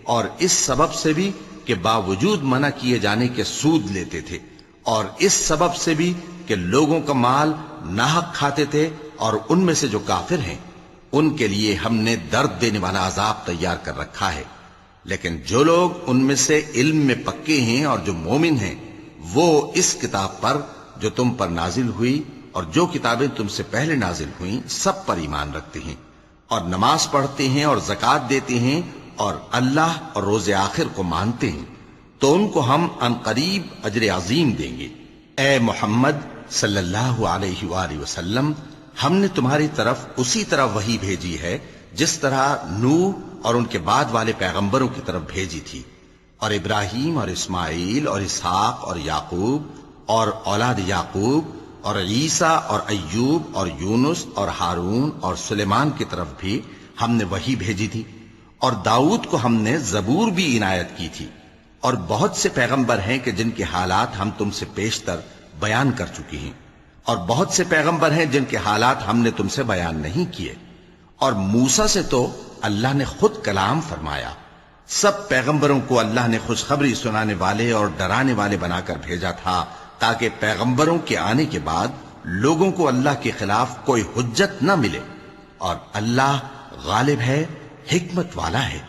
اور اس سبب سے بھی کہ باوجود منع کیے جانے کے سود لیتے تھے، اور اس سبب سے بھی کہ لوگوں کا مال ناحق کھاتے تھے، اور ان میں سے جو کافر ہیں ان کے لیے ہم نے درد دینے والا عذاب تیار کر رکھا ہے۔ لیکن جو لوگ ان میں سے علم میں پکے ہیں اور جو مومن ہیں، وہ اس کتاب پر جو تم پر نازل ہوئی اور جو کتابیں تم سے پہلے نازل ہوئیں سب پر ایمان رکھتے ہیں، اور نماز پڑھتے ہیں اور زکوٰۃ دیتے ہیں، اور اللہ اور روز آخر کو مانتے ہیں، تو ان کو ہم عنقریب اجر عظیم دیں گے۔ اے محمد صلی اللہ علیہ وآلہ وسلم، ہم نے تمہاری طرف اسی طرح وحی بھیجی ہے جس طرح نوح اور ان کے بعد والے پیغمبروں کی طرف بھیجی تھی، اور ابراہیم اور اسماعیل اور اسحاق اور یعقوب اور اولاد یعقوب اور عیسیٰ اور ایوب اور یونس اور ہارون اور سلیمان کی طرف بھی ہم نے وحی بھیجی تھی، اور داؤد کو ہم نے زبور بھی عنایت کی تھی، اور بہت سے پیغمبر ہیں کہ جن کے حالات ہم تم سے پیشتر بیان کر چکی ہیں، اور بہت سے پیغمبر ہیں جن کے حالات ہم نے تم سے بیان نہیں کیے، اور موسیٰ سے تو اللہ نے خود کلام فرمایا۔ سب پیغمبروں کو اللہ نے خوشخبری سنانے والے اور ڈرانے والے بنا کر بھیجا تھا، تاکہ پیغمبروں کے آنے کے بعد لوگوں کو اللہ کے خلاف کوئی حجت نہ ملے، اور اللہ غالب ہے، حکمت والا ہے۔